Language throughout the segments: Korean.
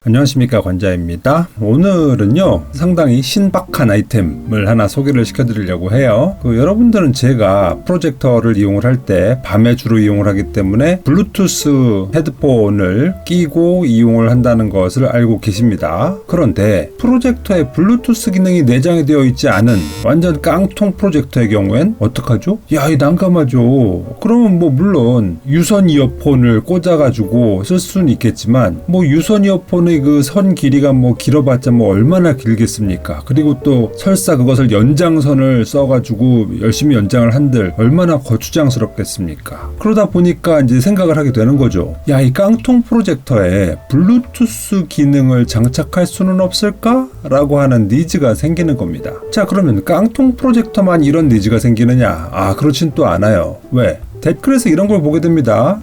안녕하십니까, 관자입니다. 오늘은요 상당히 신박한 아이템을 하나 소개를 시켜드리려고 해요. 여러분들은 제가 프로젝터를 이용을 할 때 밤에 주로 이용을 하기 때문에 블루투스 헤드폰을 끼고 이용을 한다는 것을 알고 계십니다. 그런데 프로젝터에 블루투스 기능이 내장이 되어 있지 않은 완전 깡통 프로젝터의 경우엔 어떡하죠? 야, 이 난감하죠. 그러면 물론 유선 이어폰을 꽂아가지고 쓸 수는 있겠지만 유선 이어폰의 그 선 길이가 길어봤자 얼마나 길겠습니까? 그리고 또 설사 그것을 연장선을 써가지고 열심히 연장을 한들 얼마나 거추장스럽겠습니까? 그러다 보니까 이제 생각을 하게 되는 거죠. 야, 이 깡통 프로젝터에 블루투스 기능을 장착할 수는 없을까? 라고 하는 니즈가 생기는 겁니다. 자, 그러면 깡통 프로젝터만 이런 니즈가 생기느냐? 그렇진 또 않아요. 왜? 댓글에서 이런 걸 보게 됩니다.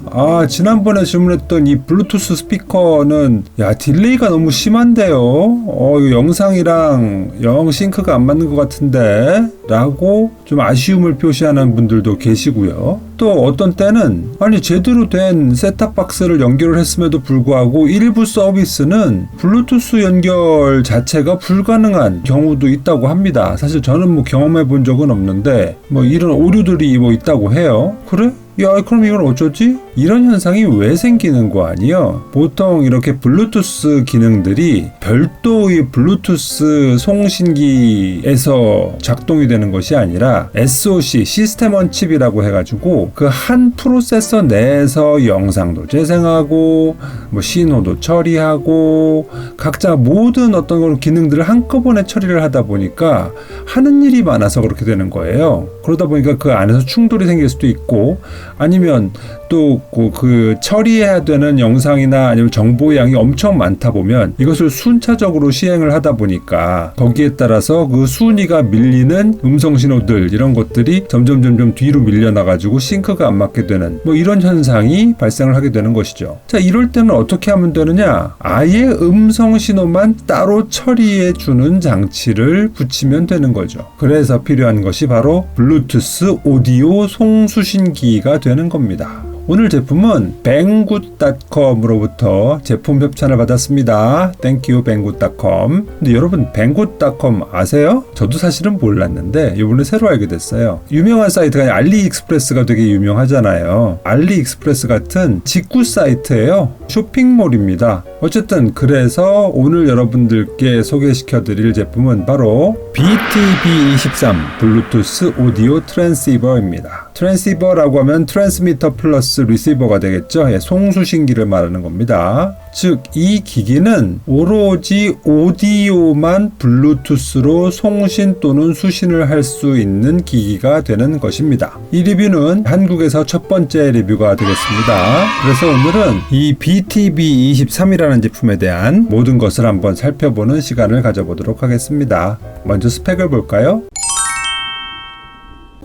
지난번에 질문했던 이 블루투스 스피커는 딜레이가 너무 심한데요. 이거 영상이랑 영 싱크가 안 맞는 것 같은데 라고 좀 아쉬움을 표시하는 분들도 계시고요. 또 어떤 때는 제대로 된 셋탑박스를 연결을 했음에도 불구하고 일부 서비스는 블루투스 연결 자체가 불가능한 경우도 있다고 합니다. 사실 저는 경험해 본 적은 없는데 이런 오류들이 있다고 해요. 그래? 야, 그럼 이건 어쩌지? 이런 현상이 왜 생기는 거 아니요? 보통 이렇게 블루투스 기능들이 별도의 블루투스 송신기에서 작동이 되는 것이 아니라 SoC, 시스템 온 칩이라고 해가지고 그 한 프로세서 내에서 영상도 재생하고 신호도 처리하고 각자 모든 어떤 기능들을 한꺼번에 처리를 하다 보니까 하는 일이 많아서 그렇게 되는 거예요. 그러다 보니까 그 안에서 충돌이 생길 수도 있고 아니면 또 그 처리해야 되는 영상이나 아니면 정보의 양이 엄청 많다 보면 이것을 순차적으로 시행을 하다 보니까 거기에 따라서 그 순위가 밀리는 음성 신호들 이런 것들이 점점 뒤로 밀려나가지고 싱크가 안 맞게 되는 이런 현상이 발생을 하게 되는 것이죠. 자, 이럴 때는 어떻게 하면 되느냐? 아예 음성 신호만 따로 처리해 주는 장치를 붙이면 되는 거죠. 그래서 필요한 것이 바로 블루투스 오디오 송수신기가 되는 겁니다. 오늘 제품은 banggood.com으로부터 제품 협찬을 받았습니다. Thank you, banggood.com. 근데 여러분, banggood.com 아세요? 저도 사실은 몰랐는데 이번에 새로 알게 됐어요. 유명한 사이트가 알리익스프레스가 되게 유명하잖아요. 알리익스프레스 같은 직구 사이트예요. 쇼핑몰입니다. 어쨌든 그래서 오늘 여러분들께 소개시켜드릴 제품은 바로 BTB23 블루투스 오디오 트랜시버입니다. 트랜시버라고 하면 트랜스미터 플러스 리시버가 되겠죠. 송수신기를 말하는 겁니다. 즉, 이 기기는 오로지 오디오만 블루투스로 송신 또는 수신을 할 수 있는 기기가 되는 것입니다. 이 리뷰는 한국에서 첫 번째 리뷰가 되겠습니다. 그래서 오늘은 이 BTB23이라는 제품에 대한 모든 것을 한번 살펴보는 시간을 가져보도록 하겠습니다. 먼저 스펙을 볼까요?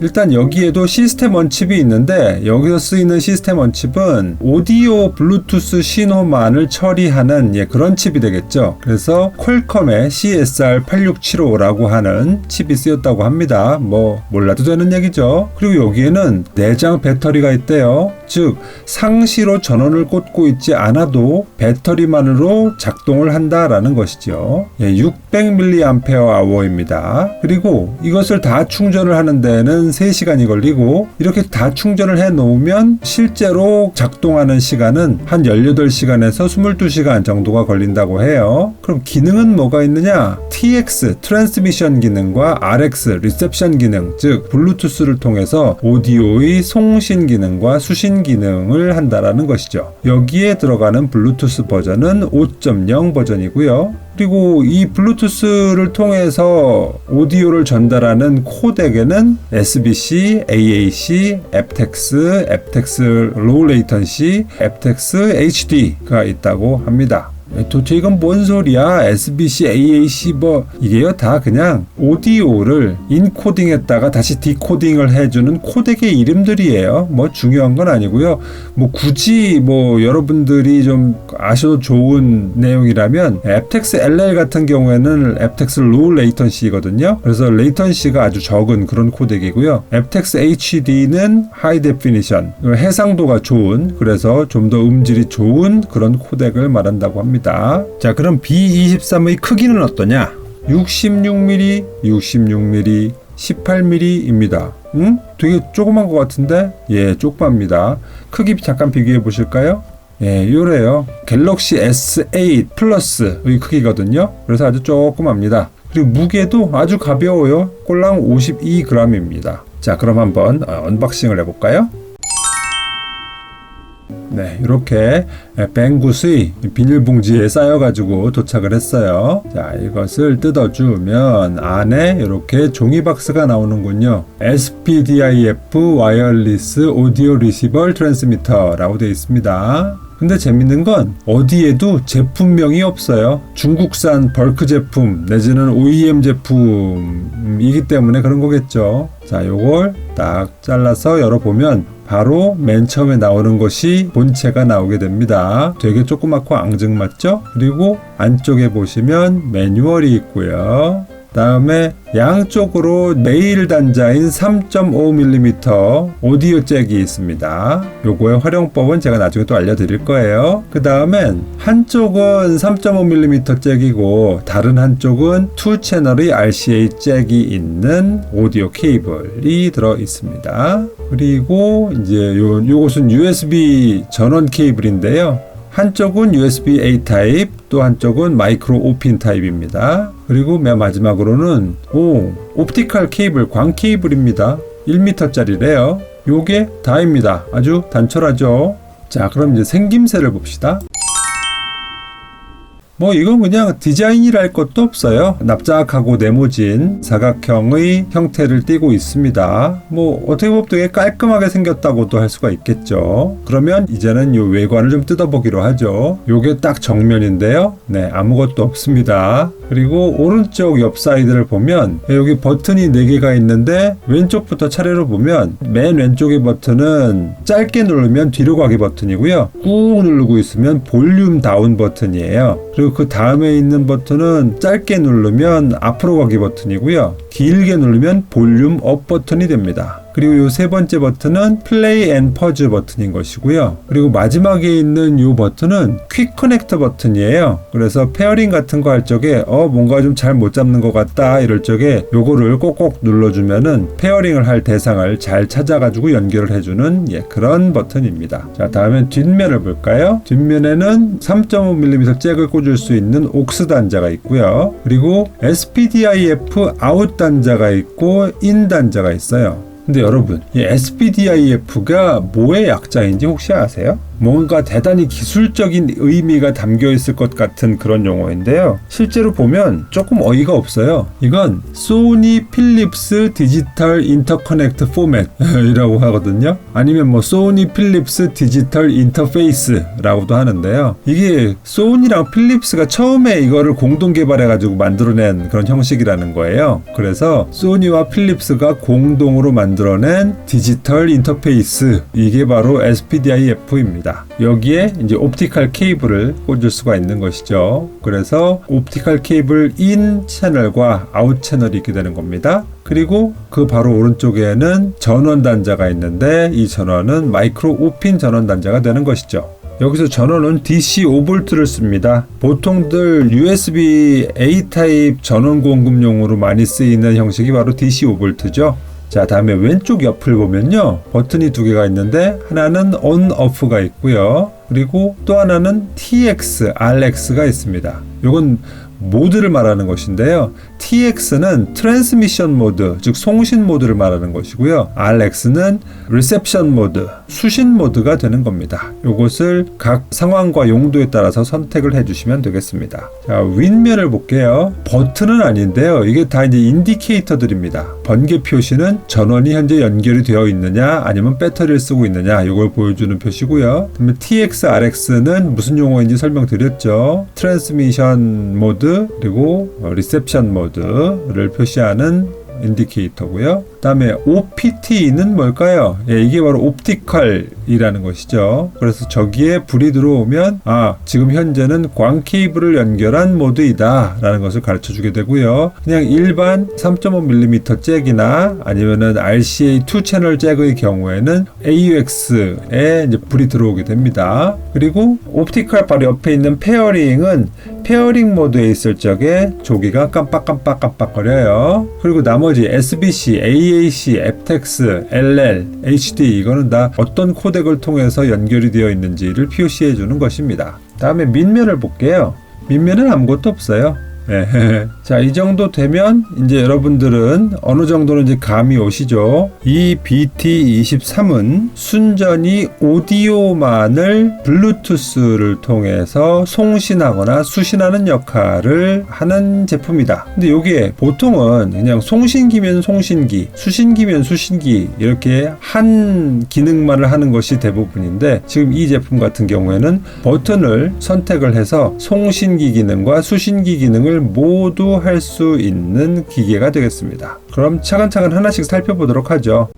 일단 여기에도 시스템 온 칩이 있는데 여기서 쓰이는 시스템 온 칩은 오디오 블루투스 신호만을 처리하는 그런 칩이 되겠죠. 그래서 퀄컴의 CSR8675라고 하는 칩이 쓰였다고 합니다. 몰라도 되는 얘기죠. 그리고 여기에는 내장 배터리가 있대요. 즉, 상시로 전원을 꽂고 있지 않아도 배터리만으로 작동을 한다라는 것이죠. 600mAh입니다. 그리고 이것을 다 충전을 하는 데는 3시간이 걸리고 이렇게 다 충전을 해 놓으면 실제로 작동하는 시간은 한 18시간에서 22시간 정도가 걸린다고 해요. 그럼 기능은 뭐가 있느냐? TX 트랜스미션 기능과 RX 리셉션 기능, 즉 블루투스를 통해서 오디오의 송신 기능과 수신 기능을 한다라는 것이죠. 여기에 들어가는 블루투스 버전은 5.0 버전이고요. 그리고 이 블루투스를 통해서 오디오를 전달하는 코덱에는 SBC, AAC, aptX low latency, aptX HD가 있다고 합니다. 도대체 이건 뭔 소리야? SBC, AAC 이게요 다 그냥 오디오를 인코딩했다가 다시 디코딩을 해주는 코덱의 이름들이에요. 중요한 건 아니고요. 굳이 여러분들이 좀 아셔도 좋은 내용이라면 aptX LL 같은 경우에는 aptX low latency거든요. 그래서 레이턴시가 아주 적은 그런 코덱이고요. aptX HD는 high definition, 해상도가 좋은, 그래서 좀 더 음질이 좋은 그런 코덱을 말한다고 합니다. 됩니다. 자, 그럼 B23의 크기는 어떠냐? 66mm, 66mm, 18mm입니다. 되게 조그만 것 같은데? 예, 조그맣니다. 크기 잠깐 비교해 보실까요? 예, 요래요. 갤럭시 S8 플러스의 크기거든요. 그래서 아주 조그맣니다. 그리고 무게도 아주 가벼워요. 꼴랑 52g입니다. 자, 그럼 한번 언박싱을 해볼까요? 네, 이렇게 뱅굿이 비닐봉지에 쌓여가지고 도착을 했어요. 자, 이것을 뜯어주면 안에 이렇게 종이 박스가 나오는군요. SPDIF 와이어리스 오디오 리시버 트랜스미터라고 되어 있습니다. 근데 재밌는 건 어디에도 제품명이 없어요. 중국산 벌크 제품 내지는 OEM 제품이기 때문에 그런 거겠죠. 자, 요걸 딱 잘라서 열어보면 바로 맨 처음에 나오는 것이 본체가 나오게 됩니다. 되게 조그맣고 앙증맞죠? 그리고 안쪽에 보시면 매뉴얼이 있고요. 다음에 양쪽으로 네일 단자인 3.5mm 오디오 잭이 있습니다. 요거의 활용법은 제가 나중에 또 알려드릴 거예요. 그 다음엔 한쪽은 3.5mm 잭이고 다른 한쪽은 2채널의 RCA 잭이 있는 오디오 케이블이 들어 있습니다. 그리고 이제 요것은 USB 전원 케이블인데요. 한쪽은 USB-A 타입, 또 한쪽은 마이크로 5핀 타입입니다. 그리고 맨 마지막으로는 옵티컬 케이블, 광 케이블입니다. 1m짜리래요. 요게 다입니다. 아주 단촐하죠. 자, 그럼 이제 생김새를 봅시다. 뭐 이건 그냥 디자인이랄 것도 없어요. 납작하고 네모진 사각형의 형태를 띠고 있습니다. 뭐 어떻게 보면 되게 깔끔하게 생겼다고도 할 수가 있겠죠. 그러면 이제는 이 외관을 좀 뜯어보기로 하죠. 요게 딱 정면인데요. 네, 아무것도 없습니다. 그리고 오른쪽 옆 사이드를 보면 여기 버튼이 4개가 있는데 왼쪽부터 차례로 보면 맨 왼쪽의 버튼은 짧게 누르면 뒤로 가기 버튼이고요. 꾹 누르고 있으면 볼륨 다운 버튼이에요. 그리고 그 다음에 있는 버튼은 짧게 누르면 앞으로 가기 버튼이고요. 길게 누르면 볼륨 업 버튼이 됩니다. 그리고 요 세 번째 버튼은 플레이 앤 퍼즈 버튼인 것이고요. 그리고 마지막에 있는 요 버튼은 퀵 커넥터 버튼이에요. 그래서 페어링 같은 거 할 적에 뭔가 좀 잘 못 잡는 것 같다 이럴 적에 요거를 꼭꼭 눌러주면은 페어링을 할 대상을 잘 찾아가지고 연결을 해주는 그런 버튼입니다. 자, 다음엔 뒷면을 볼까요? 뒷면에는 3.5mm 잭을 꽂을 수 있는 옥스 단자가 있고요. 그리고 SPDIF 아웃 단자가 있고 인 단자가 있어요. 근데 여러분, 이 SPDIF가 뭐의 약자인지 혹시 아세요? 뭔가 대단히 기술적인 의미가 담겨 있을 것 같은 그런 용어인데요. 실제로 보면 조금 어이가 없어요. 이건 소니 필립스 디지털 인터커넥트 포맷이라고 하거든요. 아니면 뭐 소니 필립스 디지털 인터페이스라고도 하는데요. 이게 소니랑 필립스가 처음에 이거를 공동 개발해가지고 만들어낸 그런 형식이라는 거예요. 그래서 소니와 필립스가 공동으로 만들어낸 디지털 인터페이스, 이게 바로 SPDIF입니다. 여기에 이제 옵티컬 케이블을 꽂을 수가 있는 것이죠. 그래서 옵티컬 케이블 인 채널과 아웃 채널이 있게 되는 겁니다. 그리고 그 바로 오른쪽에는 전원 단자가 있는데 이 전원은 마이크로 5핀 전원 단자가 되는 것이죠. 여기서 전원은 DC 5V를 씁니다. 보통들 USB A 타입 전원 공급용으로 많이 쓰이는 형식이 바로 DC 5V죠. 자, 다음에 왼쪽 옆을 보면요, 버튼이 2개가 있는데 하나는 on, off가 있고요. 그리고 또 하나는 TX, RX가 있습니다. 요건 모드를 말하는 것인데요. TX는 트랜스미션 모드, 즉 송신 모드를 말하는 것이고요. RX는 리셉션 모드, 수신 모드가 되는 겁니다. 이것을 각 상황과 용도에 따라서 선택을 해주시면 되겠습니다. 자, 윗면을 볼게요. 버튼은 아닌데요. 이게 다 이제 인디케이터들입니다. 번개 표시는 전원이 현재 연결이 되어 있느냐, 아니면 배터리를 쓰고 있느냐, 이걸 보여주는 표시고요. 그러면 TX, RX는 무슨 용어인지 설명드렸죠. 트랜스미션 모드, 그리고 리셉션 모드를 표시하는 인디케이터고요. 그 다음에 OPT는 뭘까요? 이게 바로 옵티컬 이라는 것이죠. 그래서 저기에 불이 들어오면 지금 현재는 광 케이블을 연결한 모드이다 라는 것을 가르쳐 주게 되고요. 그냥 일반 3.5mm 잭이나 아니면은 RCA 2 채널 잭의 경우에는 AUX에 이제 불이 들어오게 됩니다. 그리고 옵티컬 바로 옆에 있는 페어링은 페어링 모드에 있을 적에 조기가 깜빡거려요. 그리고 나머지 SBC, AAC, aptX, LL, HD 이거는 다 어떤 코덱을 통해서 연결이 되어 있는지를 표시해 주는 것입니다. 다음에 밑면을 볼게요. 밑면은 아무것도 없어요. 자, 이 정도 되면 이제 여러분들은 어느 정도는 이제 감이 오시죠. 이 BT23은 순전히 오디오만을 블루투스를 통해서 송신하거나 수신하는 역할을 하는 제품이다. 근데 여기에 보통은 그냥 송신기면 송신기, 수신기면 수신기 이렇게 한 기능만을 하는 것이 대부분인데 지금 이 제품 같은 경우에는 버튼을 선택을 해서 송신기 기능과 수신기 기능을 모두 할 수 있는 기계가 되겠습니다. 그럼 차근차근 하나씩 살펴보도록 하죠.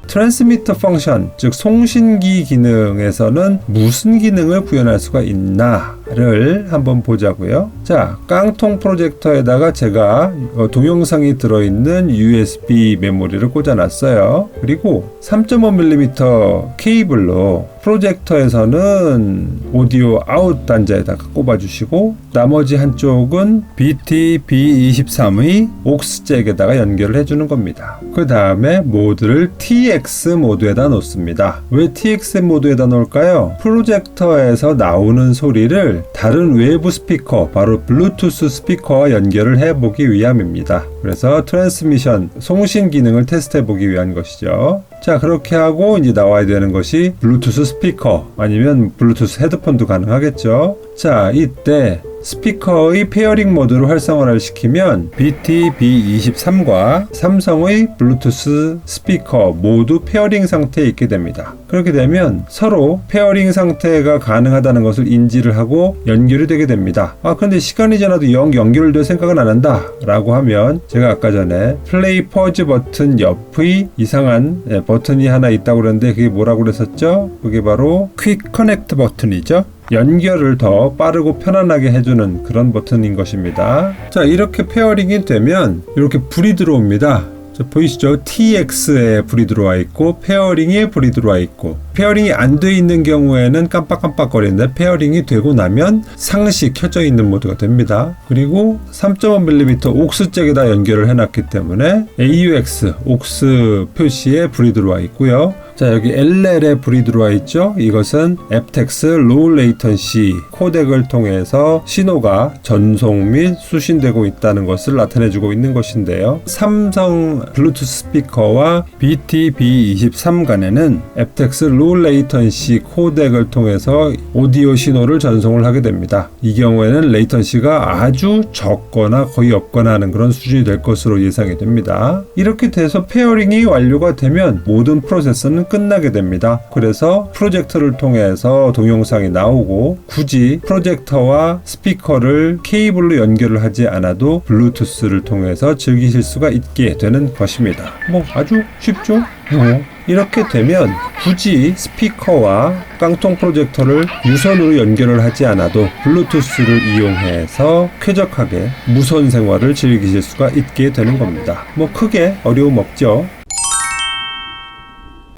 트랜스미터 펑션, 즉 송신기 기능에서는 무슨 기능을 구현할 수가 있나를 한번 보자고요. 자, 깡통 프로젝터에다가 제가 동영상이 들어있는 USB 메모리를 꽂아놨어요. 그리고 3.5mm 케이블로 프로젝터에서는 오디오 아웃 단자에다가 꼽아주시고 나머지 한쪽은 BT-B23의 aux 잭에다가 연결을 해주는 겁니다. 그 다음에 모드를 TX 모드에다 놓습니다. 왜 TX 모드에다 놓을까요? 프로젝터에서 나오는 소리를 다른 외부 스피커, 바로 블루투스 스피커와 연결을 해보기 위함입니다. 그래서 트랜스미션, 송신 기능을 테스트해보기 위한 것이죠. 자, 그렇게 하고 이제 나와야 되는 것이 블루투스 스피커 아니면 블루투스 헤드폰도 가능하겠죠. 자, 이때 스피커의 페어링 모드를 활성화를 시키면 BT-B23과 삼성의 블루투스 스피커 모두 페어링 상태에 있게 됩니다. 그렇게 되면 서로 페어링 상태가 가능하다는 것을 인지를 하고 연결이 되게 됩니다. 근데 시간이 지나도 연결될 생각은 안 한다 라고 하면 제가 아까 전에 플레이 퍼즈 버튼 옆의 이상한 버튼이 하나 있다고 그랬는데 그게 뭐라고 그랬었죠? 그게 바로 퀵 커넥트 버튼이죠. 연결을 더 빠르고 편안하게 해주는 그런 버튼인 것입니다. 자, 이렇게 페어링이 되면 이렇게 불이 들어옵니다. 자, 보이시죠? TX에 불이 들어와 있고 페어링에 불이 들어와 있고 페어링이 안 돼 있는 경우에는 깜빡깜빡거리는데 페어링이 되고 나면 상시 켜져 있는 모드가 됩니다. 그리고 3.5mm aux 잭에다 연결을 해놨기 때문에 AUX, aux 표시에 불이 들어와 있고요. 자, 여기 LL에 불이 들어와 있죠. 이것은 aptX low latency 코덱을 통해서 신호가 전송 및 수신되고 있다는 것을 나타내주고 있는 것인데요. 삼성 블루투스 스피커와 BT-B23 간에는 aptX low latency 코덱을 통해서 오디오 신호를 전송을 하게 됩니다. 이 경우에는 레이턴시가 아주 적거나 거의 없거나 하는 그런 수준이 될 것으로 예상이 됩니다. 이렇게 돼서 페어링이 완료가 되면 모든 프로세서는 끝나게 됩니다. 그래서 프로젝터를 통해서 동영상이 나오고 굳이 프로젝터와 스피커를 케이블로 연결을 하지 않아도 블루투스를 통해서 즐기실 수가 있게 되는 것입니다. 아주 쉽죠? 이렇게 되면 굳이 스피커와 깡통 프로젝터를 유선으로 연결을 하지 않아도 블루투스를 이용해서 쾌적하게 무선 생활을 즐기실 수가 있게 되는 겁니다. 크게 어려움 없죠.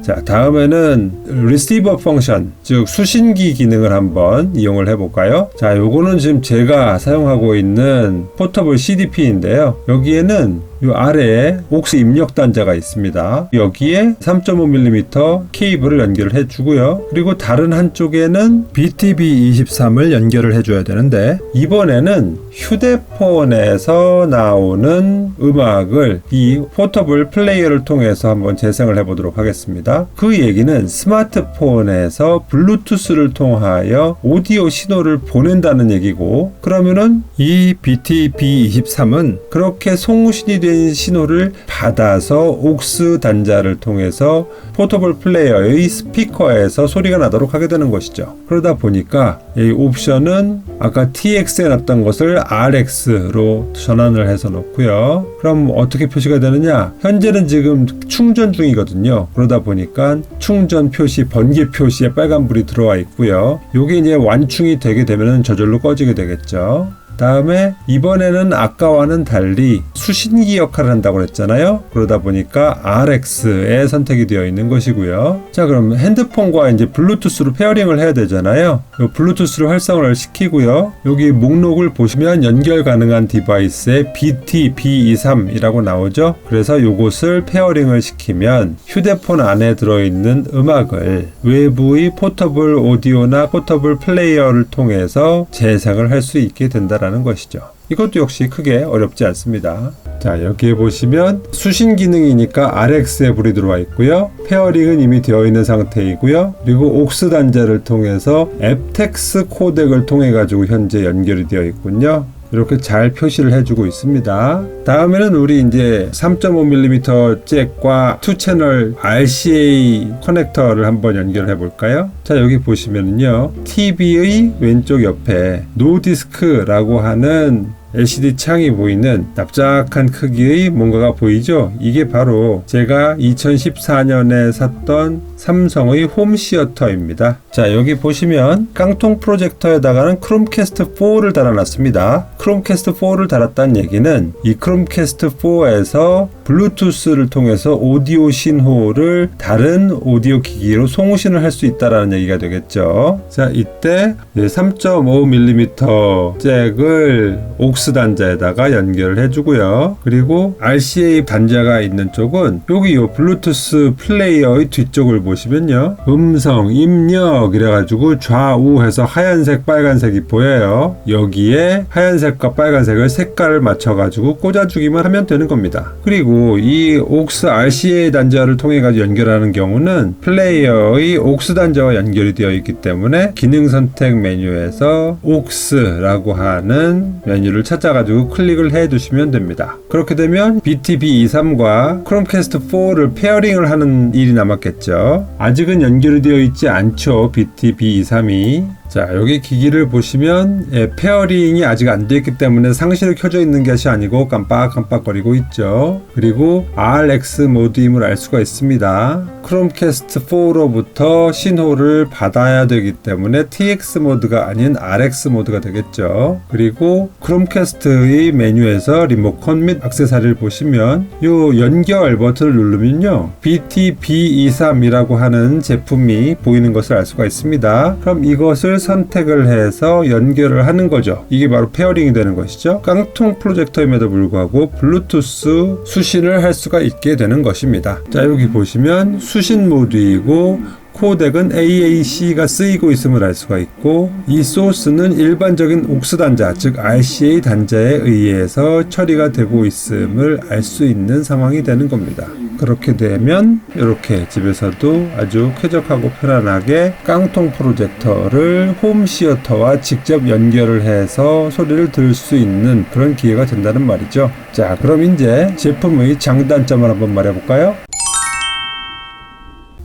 자, 다음에는 리시버 펑션, 즉 수신기 기능을 한번 이용을 해볼까요? 자, 요거는 지금 제가 사용하고 있는 포터블 CDP인데요. 여기에는 이 아래에 aux 입력 단자가 있습니다. 여기에 3.5mm 케이블을 연결을 해주고요. 그리고 다른 한쪽에는 BT-B23을 연결을 해줘야 되는데 이번에는 휴대폰에서 나오는 음악을 이 포터블 플레이어를 통해서 한번 재생을 해보도록 하겠습니다. 그 얘기는 스마트폰에서 블루투스를 통하여 오디오 신호를 보낸다는 얘기고, 그러면은 이 BT-B23은 그렇게 송신이 연결된 신호를 받아서 옥스 단자를 통해서 포터블 플레이어의 스피커에서 소리가 나도록 하게 되는 것이죠. 그러다 보니까 이 옵션은 아까 TX에 놨던 것을 RX로 전환을 해서 놓고요. 그럼 어떻게 표시가 되느냐? 현재는 지금 충전 중이거든요. 그러다 보니까 충전 표시, 번개 표시에 빨간불이 들어와 있고요. 요게 이제 완충이 되게 되면 저절로 꺼지게 되겠죠. 다음에 이번에는 아까와는 달리 수신기 역할을 한다고 했잖아요. 그러다 보니까 RX에 선택이 되어 있는 것이고요. 자, 그럼 핸드폰과 이제 블루투스로 페어링을 해야 되잖아요. 요 블루투스로 활성화를 시키고요. 여기 목록을 보시면 연결 가능한 디바이스에 BT-B23이라고 나오죠. 그래서 요것을 페어링을 시키면 휴대폰 안에 들어있는 음악을 외부의 포터블 오디오나 포터블 플레이어를 통해서 재생을 할 수 있게 된다라는 것이죠. 이것도 역시 크게 어렵지 않습니다. 자, 여기에 보시면 수신 기능이니까 RX에 불이 들어와 있고요. 페어링은 이미 되어 있는 상태이고요. 그리고 옥스 단자를 통해서 aptX 코덱을 통해 가지고 현재 연결이 되어 있군요. 이렇게 잘 표시를 해주고 있습니다. 다음에는 우리 이제 3.5mm 잭과 2채널 RCA 커넥터를 한번 연결해 볼까요? 자, 여기 보시면은요, TV의 왼쪽 옆에 노디스크라고 하는 LCD 창이 보이는 납작한 크기의 뭔가가 보이죠? 이게 바로 제가 2014년에 샀던 삼성의 홈시어터입니다. 자, 여기 보시면 깡통 프로젝터에다가는 크롬캐스트 4를 달아놨습니다. 크롬캐스트 4를 달았다는 얘기는 이 크롬캐스트 4에서 블루투스를 통해서 오디오 신호를 다른 오디오 기기로 송신을 할 수 있다는 얘기가 되겠죠. 자, 이때 3.5mm 잭을 옥스 단자에다가 연결을 해주고요. 그리고 RCA 단자가 있는 쪽은 여기 요 블루투스 플레이어의 뒤쪽을 보시면요, 음성 입력 이래가지고 좌우해서 하얀색 빨간색이 보여요. 여기에 하얀색과 빨간색을 색깔을 맞춰가지고 꽂아주기만 하면 되는 겁니다. 그리고 이 옥스 RCA 단자를 통해 가지고 연결하는 경우는 플레이어의 옥스 단자와 연결이 되어 있기 때문에 기능 선택 메뉴에서 옥스라고 하는 메뉴를 찾아가지고 클릭을 해 두시면 됩니다. 그렇게 되면 BT-B23과 크롬캐스트 4를 페어링을 하는 일이 남았겠죠. 아직은 연결이 되어 있지 않죠, BT-B23이. 자, 여기 기기를 보시면 페어링이 아직 안 되어 있기 때문에 상시로 켜져 있는 것이 아니고 깜빡깜빡거리고 있죠. 그리고 RX 모드임을 알 수가 있습니다. 크롬캐스트 4로부터 신호를 받아야 되기 때문에 TX 모드가 아닌 RX 모드가 되겠죠. 그리고 크롬캐스트의 메뉴에서 리모컨 및 액세서리를 보시면 요 연결 버튼을 누르면요, BT-B23이라고 하는 제품이 보이는 것을 알 수가 있습니다. 그럼 이것을 선택을 해서 연결을 하는 거죠. 이게 바로 페어링이 되는 것이죠. 깡통 프로젝터임에도 불구하고 블루투스 수신을 할 수가 있게 되는 것입니다. 자, 여기 보시면 수신 모드이고 코덱은 AAC가 쓰이고 있음을 알 수가 있고, 이 소스는 일반적인 옥스 단자, 즉 RCA 단자에 의해서 처리가 되고 있음을 알 수 있는 상황이 되는 겁니다. 그렇게 되면 이렇게 집에서도 아주 쾌적하고 편안하게 깡통 프로젝터를 홈시어터와 직접 연결을 해서 소리를 들을 수 있는 그런 기회가 된다는 말이죠. 자, 그럼 이제 제품의 장단점을 한번 말해볼까요?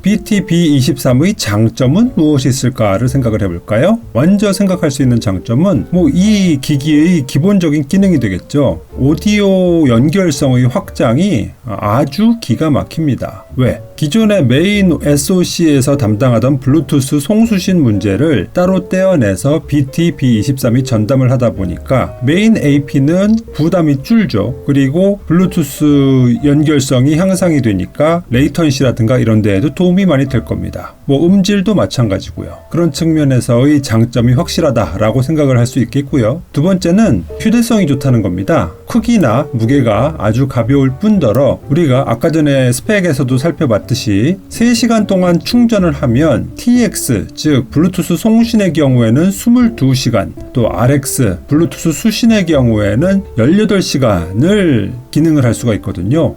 BT-B23의 장점은 무엇이 있을까를 생각을 해볼까요? 먼저 생각할 수 있는 장점은 이 기기의 기본적인 기능이 되겠죠. 오디오 연결성의 확장이 아주 기가 막힙니다. 왜? 기존의 메인 SoC에서 담당하던 블루투스 송수신 문제를 따로 떼어내서 BT-B23이 전담을 하다 보니까 메인 AP는 부담이 줄죠. 그리고 블루투스 연결성이 향상이 되니까 레이턴시라든가 이런 데에도 도움이 많이 될 겁니다. 음질도 마찬가지고요. 그런 측면에서의 장점이 확실하다라고 생각을 할 수 있겠고요. 두 번째는 휴대성이 좋다는 겁니다. 크기나 무게가 아주 가벼울 뿐더러 우리가 아까 전에 스펙에서도 살펴봤듯이 3시간 동안 충전을 하면 TX, 즉 블루투스 송신의 경우에는 22시간, 또 RX, 블루투스 수신의 경우에는 18시간을 기능을 할 수가 있거든요.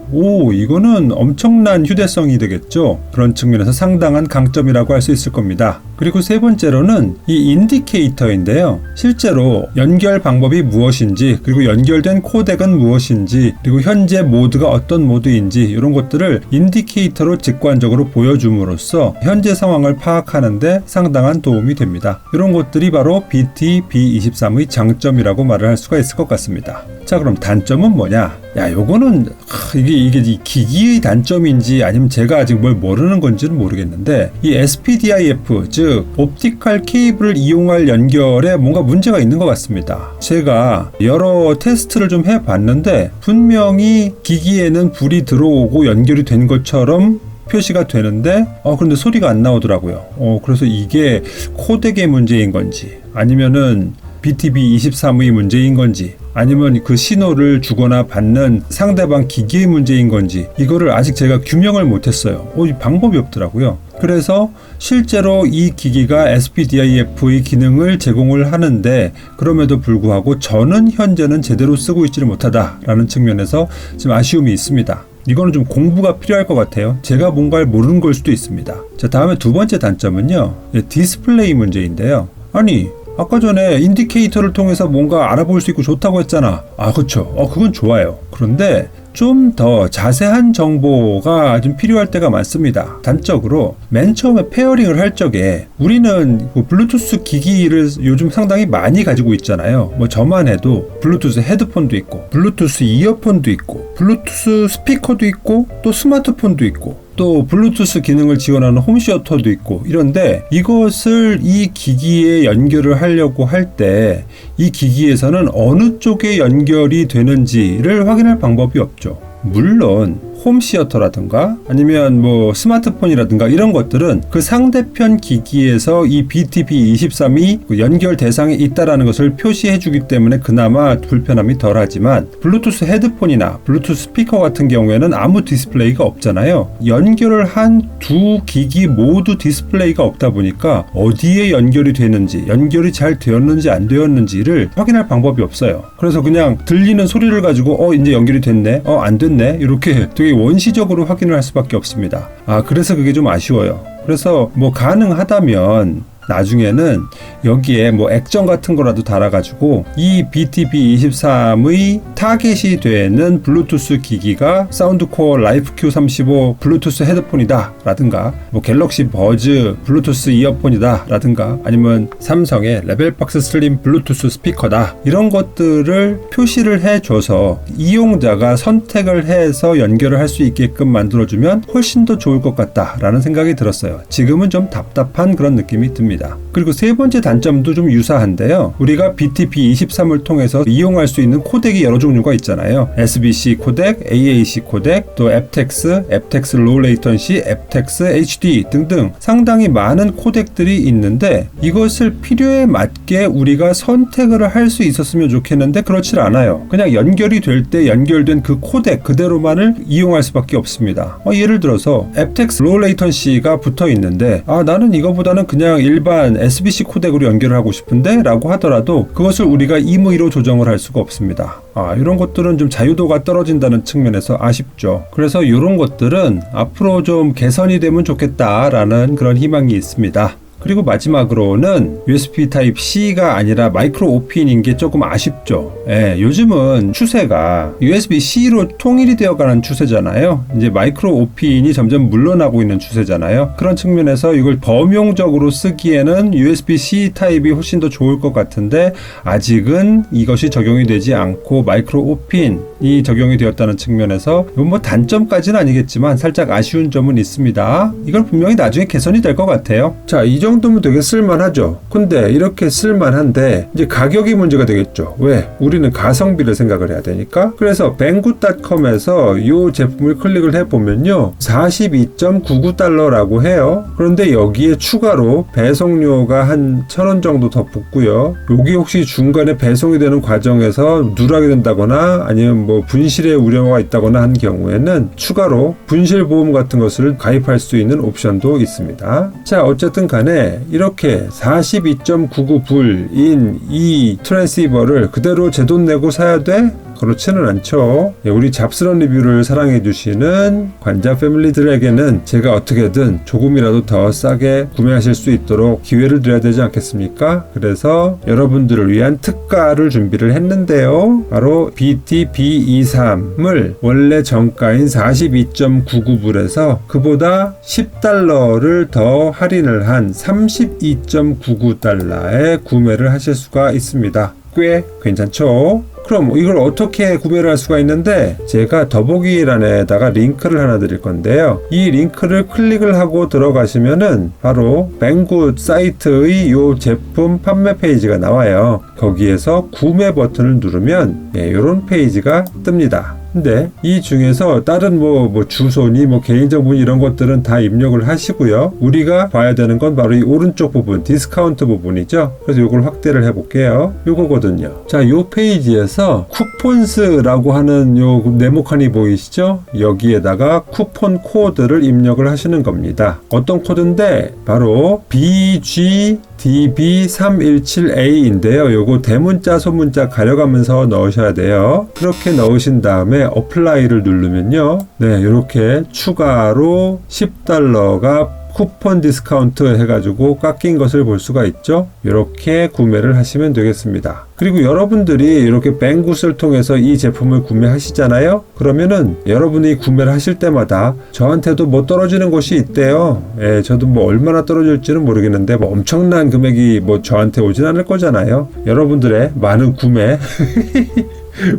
이거는 엄청난 휴대성이 되겠죠. 그런 측면에서 상당한 강점이라고 할 수 있을 겁니다. 그리고 세 번째로는 이 인디케이터인데요. 실제로 연결 방법이 무엇인지, 그리고 연결된 코덱 코덱은 무엇인지, 그리고 현재 모드가 어떤 모드인지 이런 것들을 인디케이터로 직관적으로 보여줌으로써 현재 상황을 파악하는데 상당한 도움이 됩니다. 이런 것들이 바로 BTB23의 장점이라고 말을 할 수가 있을 것 같습니다. 자, 그럼 단점은 뭐냐? 야, 요거는 이게 이 기기의 단점인지 아니면 제가 아직 뭘 모르는 건지는 모르겠는데, 이 SPDIF, 즉 옵티컬 케이블을 이용할 연결에 뭔가 문제가 있는 것 같습니다. 제가 여러 테스트를 좀 해봤는데 분명히 기기에는 불이 들어오고 연결이 된 것처럼 표시가 되는데 그런데 소리가 안 나오더라고요. 그래서 이게 코덱의 문제인 건지 아니면은 BTB23의 문제인 건지 아니면 그 신호를 주거나 받는 상대방 기기의 문제인 건지 이거를 아직 제가 규명을 못했어요. 방법이 없더라고요. 그래서 실제로 이 기기가 SPDIF의 기능을 제공을 하는데 그럼에도 불구하고 저는 현재는 제대로 쓰고 있지를 못하다라는 측면에서 좀 아쉬움이 있습니다. 이거는 좀 공부가 필요할 것 같아요. 제가 뭔가를 모르는 걸 수도 있습니다. 자, 다음에 두 번째 단점은요, 디스플레이 문제인데요. 아니, 아까 전에 인디케이터를 통해서 뭔가 알아볼 수 있고 좋다고 했잖아. 그쵸. 그건 좋아요. 그런데 좀 더 자세한 정보가 좀 필요할 때가 많습니다. 단적으로 맨 처음에 페어링을 할 적에 우리는 블루투스 기기를 요즘 상당히 많이 가지고 있잖아요. 저만 해도 블루투스 헤드폰도 있고 블루투스 이어폰도 있고 블루투스 스피커도 있고 또 스마트폰도 있고 또 블루투스 기능을 지원하는 홈시어터도 있고 이런데 이것을 이 기기에 연결을 하려고 할 때 이 기기에서는 어느 쪽에 연결이 되는지를 확인할 방법이 없죠. 물론 홈시어터라든가 아니면 스마트폰이라든가 이런 것들은 그 상대편 기기에서 이 BTB23이 연결 대상에 있다라는 것을 표시해 주기 때문에 그나마 불편함이 덜하지만 블루투스 헤드폰이나 블루투스 스피커 같은 경우에는 아무 디스플레이가 없잖아요. 연결을 한 두 기기 모두 디스플레이가 없다 보니까 어디에 연결이 되는지 연결이 잘 되었는지 안 되었는지를 확인할 방법이 없어요. 그래서 그냥 들리는 소리를 가지고 이제 연결이 됐네 안 됐네 이렇게 되게 원시적으로 확인을 할 수밖에 없습니다. 그래서 그게 좀 아쉬워요. 그래서 가능하다면 나중에는 여기에 액정 같은 거라도 달아가지고 이 BTB23의 타겟이 되는 블루투스 기기가 사운드코어 라이프 Q35 블루투스 헤드폰이다 라든가 갤럭시 버즈 블루투스 이어폰이다 라든가 아니면 삼성의 레벨박스 슬림 블루투스 스피커다 이런 것들을 표시를 해줘서 이용자가 선택을 해서 연결을 할 수 있게끔 만들어주면 훨씬 더 좋을 것 같다 라는 생각이 들었어요. 지금은 좀 답답한 그런 느낌이 듭니다. 그리고 세 번째 단점도 좀 유사한데요. 우리가 BTB23을 통해서 이용할 수 있는 코덱이 여러 종류가 있잖아요. SBC 코덱, AAC 코덱, 또 aptX low latency, aptX HD 등등 상당히 많은 코덱들이 있는데 이것을 필요에 맞게 우리가 선택을 할 수 있었으면 좋겠는데 그렇지 않아요. 그냥 연결이 될 때 연결된 그 코덱 그대로만을 이용할 수밖에 없습니다. 예를 들어서 aptX low latency가 붙어 있는데 나는 이거보다는 그냥 일반 SBC 코덱으로 연결을 하고 싶은데 라고 하더라도 그것을 우리가 임의로 조정을 할 수가 없습니다. 이런 것들은 좀 자유도가 떨어진다는 측면에서 아쉽죠. 그래서 이런 것들은 앞으로 좀 개선이 되면 좋겠다라는 그런 희망이 있습니다. 그리고 마지막으로는 USB Type-C가 아니라 마이크로 오핀인 게 조금 아쉽죠. 요즘은 추세가 USB-C로 통일이 되어가는 추세잖아요. 이제 마이크로 오핀이 점점 물러나고 있는 추세잖아요. 그런 측면에서 이걸 범용적으로 쓰기에는 USB-C 타입이 훨씬 더 좋을 것 같은데 아직은 이것이 적용이 되지 않고 마이크로 오핀이 적용이 되었다는 측면에서 이건 단점까지는 아니겠지만 살짝 아쉬운 점은 있습니다. 이걸 분명히 나중에 개선이 될 것 같아요. 자, 이 정도면 되게 쓸만하죠. 근데 이렇게 쓸만한데 이제 가격이 문제가 되겠죠. 왜? 우리는 가성비를 생각을 해야 되니까. 그래서 뱅굿닷컴에서 이 제품을 클릭을 해보면요 42.99달러라고 해요. 그런데 여기에 추가로 배송료가 한 1,000원 정도 더 붙고요. 여기 혹시 중간에 배송이 되는 과정에서 누락이 된다거나 아니면 분실의 우려가 있다거나 한 경우에는 추가로 분실보험 같은 것을 가입할 수 있는 옵션도 있습니다. 자, 어쨌든 간에 이렇게 42.99불인 이 트랜시버를 그대로 제 돈 내고 사야 돼? 그렇지는 않죠. 우리 잡스런 리뷰를 사랑해주시는 관자 패밀리들에게는 제가 어떻게든 조금이라도 더 싸게 구매하실 수 있도록 기회를 드려야 되지 않겠습니까? 그래서 여러분들을 위한 특가를 준비를 했는데요. 바로 BT-B23을 원래 정가인 42.99불에서 그보다 $10를 더 할인을 한 32.99달러에 구매를 하실 수가 있습니다. 꽤 괜찮죠? 그럼 이걸 어떻게 구매를 할 수가 있는데, 제가 더보기란에다가 링크를 하나 드릴 건데요. 이 링크를 클릭을 하고 들어가시면은 바로 뱅굿 사이트의 요 제품 판매 페이지가 나와요. 거기에서 구매 버튼을 누르면 이런 페이지가 뜹니다. 근데 이 중에서 다른 뭐 주소니 개인정보 이런 것들은 다 입력을 하시고요. 우리가 봐야 되는 건 바로 이 오른쪽 부분, 디스카운트 부분이죠. 그래서 이걸 확대를 해볼게요. 요거거든요. 자, 요 페이지에서 쿠폰스라고 하는 요 네모칸이 보이시죠? 여기에다가 쿠폰 코드를 입력을 하시는 겁니다. 어떤 코드인데 바로 BGDB317A인데요. 요거 대문자 소문자 가려가면서 넣으셔야 돼요. 그렇게 넣으신 다음에 어플라이를 누르면요. 네, 이렇게 추가로 $10가 쿠폰 디스카운트 해가지고 깎인 것을 볼 수가 있죠. 이렇게 구매를 하시면 되겠습니다. 그리고 여러분들이 이렇게 뱅굿을 통해서 이 제품을 구매하시잖아요. 그러면은 여러분이 구매를 하실 때마다 저한테도 뭐 떨어지는 것이 있대요. 저도 뭐 얼마나 떨어질지는 모르겠는데 뭐 엄청난 금액이 뭐 저한테 오진 않을 거잖아요. 여러분들의 많은 구매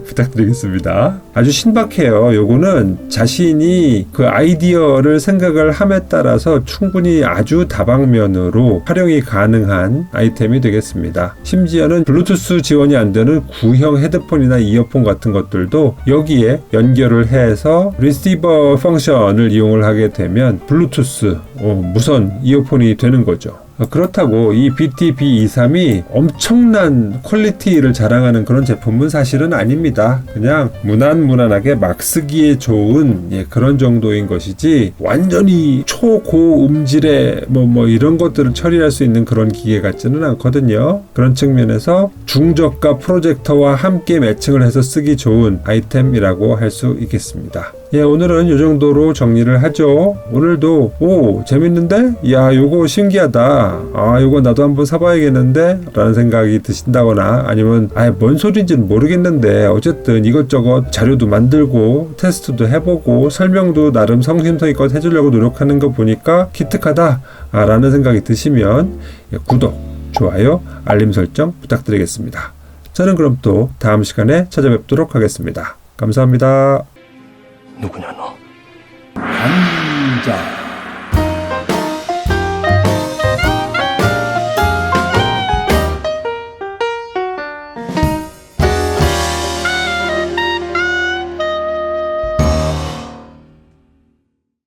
부탁드리겠습니다. 아주 신박해요. 요거는 자신이 그 아이디어를 생각을 함에 따라서 충분히 아주 다방면으로 활용이 가능한 아이템이 되겠습니다. 심지어는 블루투스 지원이 안 되는 구형 헤드폰이나 이어폰 같은 것들도 여기에 연결을 해서 리시버 펑션을 이용을 하게 되면 블루투스 무선 이어폰이 되는 거죠. 그렇다고 이 BT-B23이 엄청난 퀄리티를 자랑하는 그런 제품은 사실은 아닙니다. 그냥 무난무난하게 막 쓰기에 좋은 그런 정도인 것이지 완전히 초고음질의 뭐 이런 것들을 처리할 수 있는 그런 기계 같지는 않거든요. 그런 측면에서 중저가 프로젝터와 함께 매칭을 해서 쓰기 좋은 아이템이라고 할 수 있겠습니다. 오늘은 이 정도로 정리를 하죠. 오늘도 재밌는데? 야, 요거 신기하다. 요거 나도 한번 사봐야겠는데? 라는 생각이 드신다거나 아니면 뭔 소리인지는 모르겠는데 어쨌든 이것저것 자료도 만들고 테스트도 해보고 설명도 나름 성심성의껏 해주려고 노력하는 거 보니까 기특하다 라는 생각이 드시면 구독, 좋아요, 알림 설정 부탁드리겠습니다. 저는 그럼 또 다음 시간에 찾아뵙도록 하겠습니다. 감사합니다. 누구냐 너? 관자